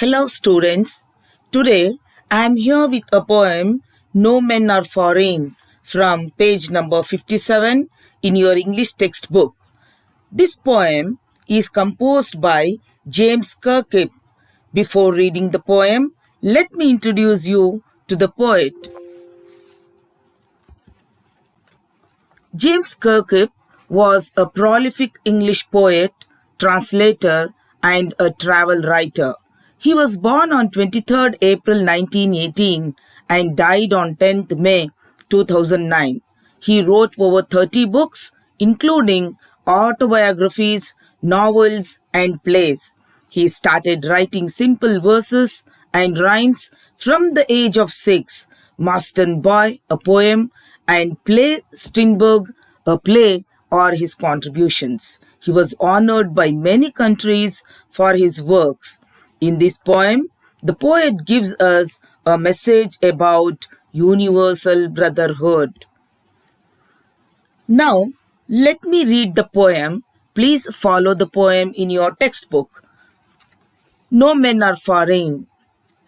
Hello, students. Today I am here with a poem, No Men Are Foreign, from page number 57 in your English textbook. This poem is composed by James Kirkup. Before reading the poem, let me introduce you to the poet. James Kirkup was a prolific English poet, translator, and a travel writer. He was born on 23rd April 1918 and died on 10th May 2009. He wrote over 30 books, including autobiographies, novels, and plays. He started writing simple verses and rhymes from the age of 6. Marston Boy, a poem, and Play Strindberg, a play, are his contributions. He was honored by many countries for his works. In this poem, the poet gives us a message about universal brotherhood. Now, let me read the poem. Please follow the poem in your textbook. No men are foreign.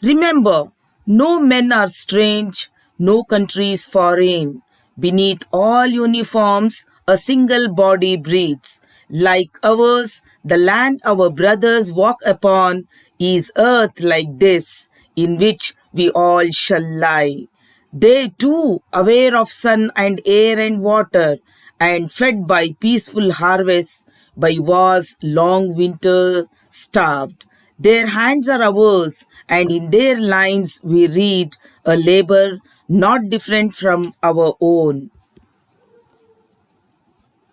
Remember, no men are strange, no country is foreign. Beneath all uniforms, a single body breathes. Like ours, the land our brothers walk upon is earth like this, in which we all shall lie. They too, aware of sun and air and water, and fed by peaceful harvests, by war's long winter starved. Their hands are ours, and in their lines we read a labor not different from our own.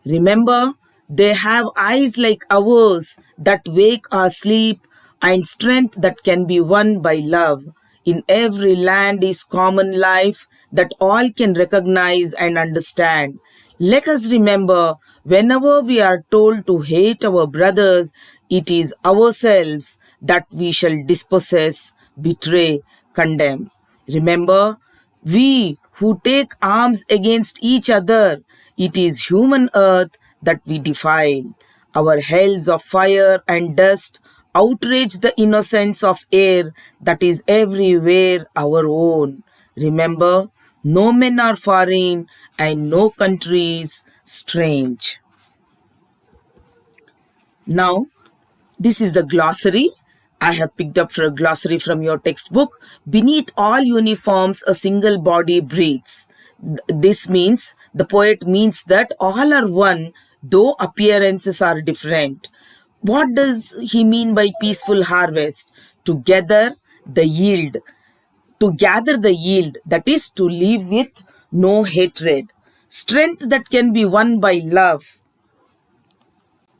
Remember, they have eyes like ours that wake our sleep, and strength that can be won by love. In every land is common life that all can recognize and understand. Let us remember, whenever we are told to hate our brothers, it is ourselves that we shall dispossess, betray, condemn. Remember, we who take arms against each other, it is human earth that we defile. Our hells of fire and dust outrage the innocence of air that is everywhere our own. Remember, no men are foreign and no countries strange. Now, this is the glossary. I have picked up for a glossary from your textbook. Beneath all uniforms, a single body breathes. This means, the poet means that all are one, though appearances are different. What does he mean by peaceful harvest? To gather the yield. To gather the yield, that is to live with no hatred. Strength that can be won by love.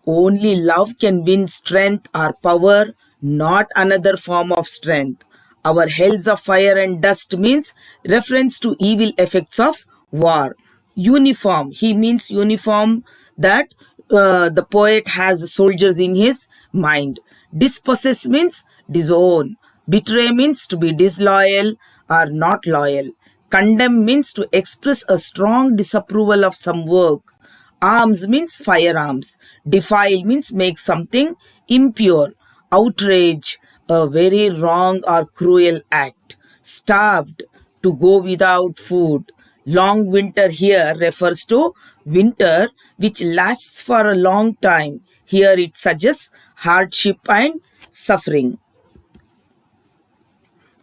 Only love can win strength or power, not another form of strength. Our hells of fire and dust means reference to evil effects of war. Uniform, he means uniform that the poet has soldiers in his mind. Dispossess means disown. Betray means to be disloyal or not loyal. Condemn means to express a strong disapproval of some work. Arms means firearms. Defile means make something impure. Outrage, a very wrong or cruel act. Starved, to go without food. Long winter here refers to winter which lasts for a long time. Here it suggests hardship and suffering.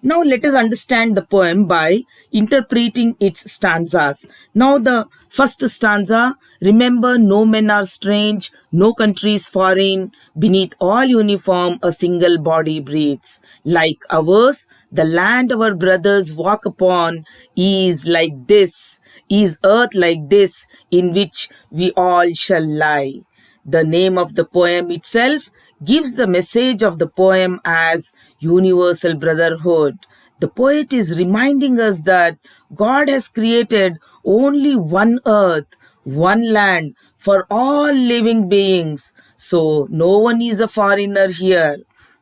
Now let us understand the poem by interpreting its stanzas. Now the first stanza, remember no men are strange, no country is foreign, beneath all uniform a single body breathes. Like ours, the land our brothers walk upon is like this, is earth like this, in which we all shall lie. The name of the poem itself gives the message of the poem as universal brotherhood. The poet is reminding us that God has created only one earth, one land for all living beings. So no one is a foreigner here.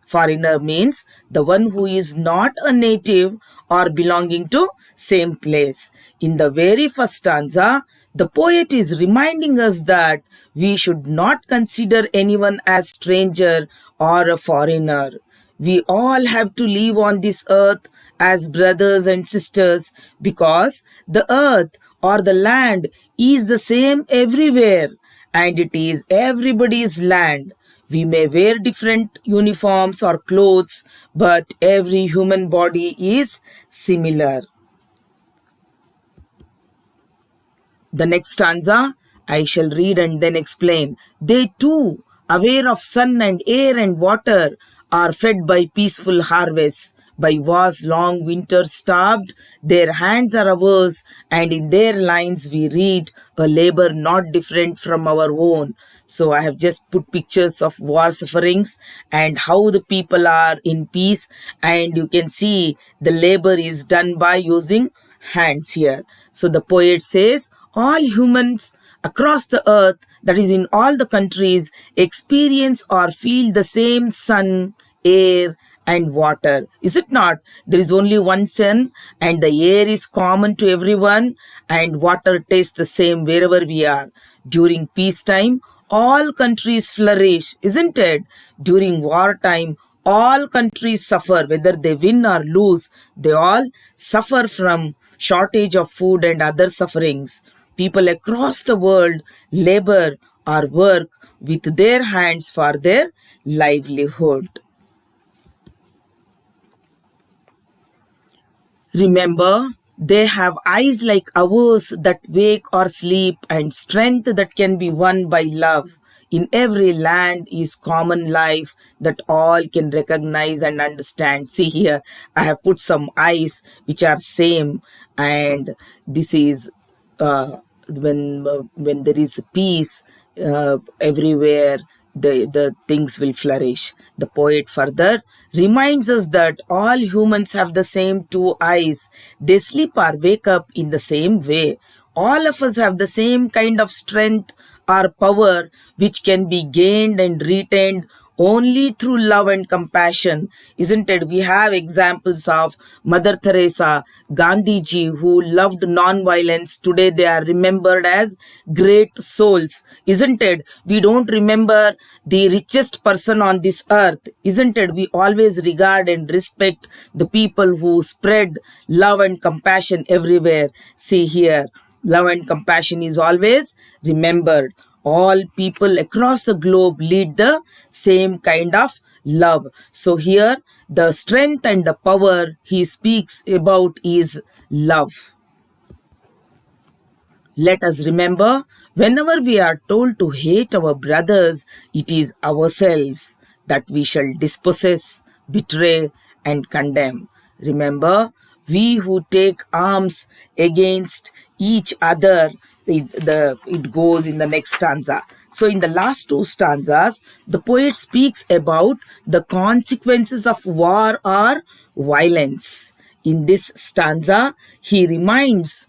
Foreigner means the one who is not a native or belonging to same place. In the very first stanza, the poet is reminding us that we should not consider anyone as stranger or a foreigner. We all have to live on this earth as brothers and sisters because the earth or the land is the same everywhere and it is everybody's land. We may wear different uniforms or clothes, but every human body is similar. The next stanza I shall read and then explain. They too, aware of sun and air and water, are fed by peaceful harvests. By war's long winter starved, their hands are ours, and in their lines we read a labor not different from our own. So I have just put pictures of war sufferings and how the people are in peace, and you can see the labor is done by using hands here. So the poet says, all humans across the earth, that is in all the countries, experience or feel the same sun, air, and water. Is it not? There is only one sun, and the air is common to everyone, and water tastes the same wherever we are. During peacetime, all countries flourish, isn't it? During wartime, all countries suffer, whether they win or lose, they all suffer from shortage of food and other sufferings. People across the world labor or work with their hands for their livelihood. Remember, they have eyes like ours that wake or sleep, and strength that can be won by love. In every land is common life that all can recognize and understand. See here, I have put some eyes which are same, and this is when there is peace everywhere, the things will flourish. The poet further reminds us that all humans have the same two eyes. They sleep or wake up in the same way. All of us have the same kind of strength or power which can be gained and retained only through love and compassion, isn't it? We have examples of Mother Teresa, Gandhiji, who loved non-violence. Today they are remembered as great souls, isn't it? We don't remember the richest person on this earth, isn't it? We always regard and respect the people who spread love and compassion everywhere. See here, love and compassion is always remembered. All people across the globe lead the same kind of love. So here, the strength and the power he speaks about is love. Let us remember, whenever we are told to hate our brothers, it is ourselves that we shall dispossess, betray, and condemn. Remember, we who take arms against each other, it goes in the next stanza. So in the last two stanzas, the poet speaks about the consequences of war or violence. In this stanza, he reminds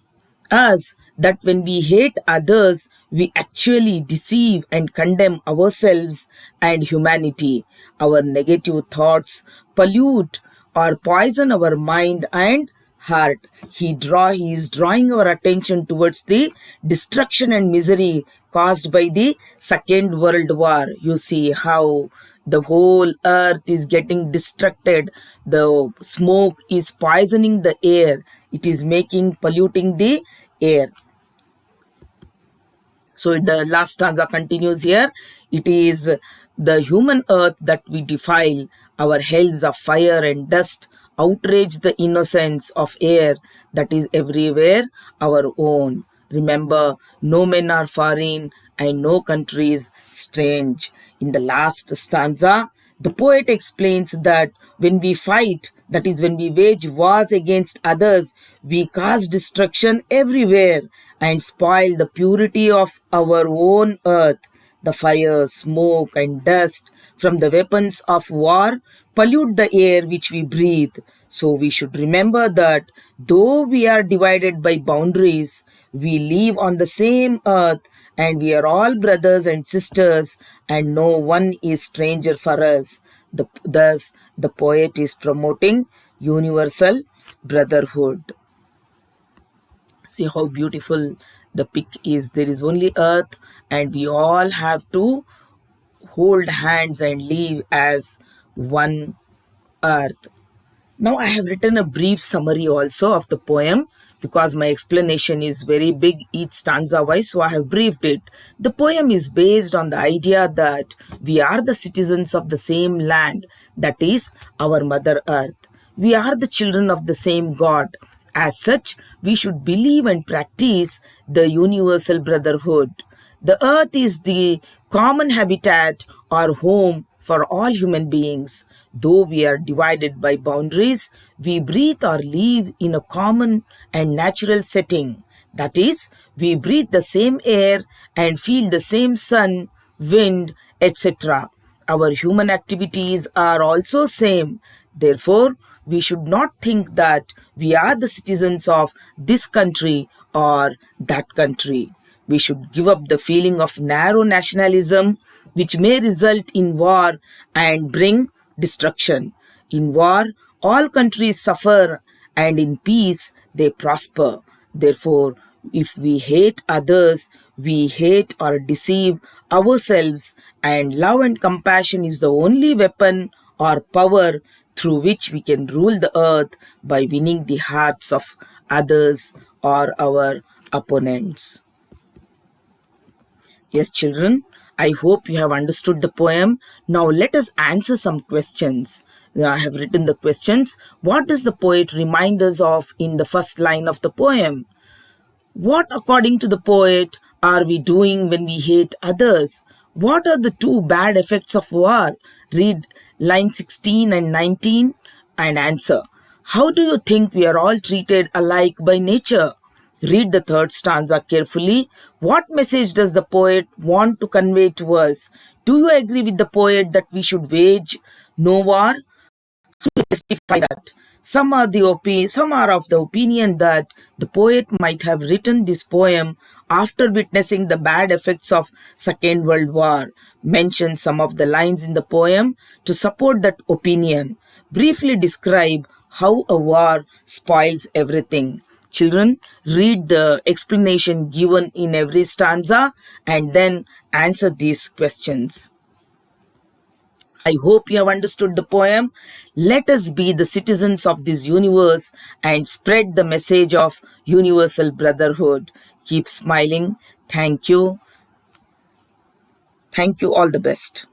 us that when we hate others, we actually deceive and condemn ourselves and humanity. Our negative thoughts pollute or poison our mind and heart. He is drawing our attention towards the destruction and misery caused by the Second World War. You see how the whole earth is getting destructed. The smoke is poisoning the air. It is polluting the air. So the last stanza continues here. It is the human earth that we defile. Our hells of fire and dust outrage the innocence of air that is everywhere our own. Remember, no men are foreign and no country is strange. In the last stanza, the poet explains that when we fight, that is, when we wage wars against others, we cause destruction everywhere and spoil the purity of our own earth. The fire, smoke, and dust from the weapons of war pollute the air which we breathe. So we should remember that though we are divided by boundaries, we live on the same earth and we are all brothers and sisters, and no one is stranger for us. Thus, the poet is promoting universal brotherhood. See how beautiful the pic is. There is only earth, and we all have to hold hands and live as one earth. Now I have written a brief summary also of the poem because my explanation is very big each stanza wise, so I have briefed it. The poem is based on the idea that we are the citizens of the same land, that is our Mother Earth. We are the children of the same God. As such, we should believe and practice the universal brotherhood. The earth is the common habitat or home for all human beings. Though we are divided by boundaries, we breathe or live in a common and natural setting. That is, we breathe the same air and feel the same sun, wind, etc. Our human activities are also same. Therefore, we should not think that we are the citizens of this country or that country. We should give up the feeling of narrow nationalism, which may result in war and bring destruction. In war, all countries suffer, and in peace, they prosper. Therefore, if we hate others, we hate or deceive ourselves, and love and compassion is the only weapon or power through which we can rule the earth by winning the hearts of others or our opponents. Yes, children, I hope you have understood the poem. Now let us answer some questions. I have written the questions. What does the poet remind us of in the first line of the poem? What, according to the poet, are we doing when we hate others? What are the two bad effects of war? Read line 16 and 19 and answer. How do you think we are all treated alike by nature? Read the third stanza carefully. What message does the poet want to convey to us? Do you agree with the poet that we should wage no war? Justify that. Some are of the opinion that the poet might have written this poem after witnessing the bad effects of Second World War. Mention some of the lines in the poem to support that opinion. Briefly describe how a war spoils everything. Children, read the explanation given in every stanza and then answer these questions. I hope you have understood the poem. Let us be the citizens of this universe and spread the message of universal brotherhood. Keep smiling. Thank you. Thank you. All the best.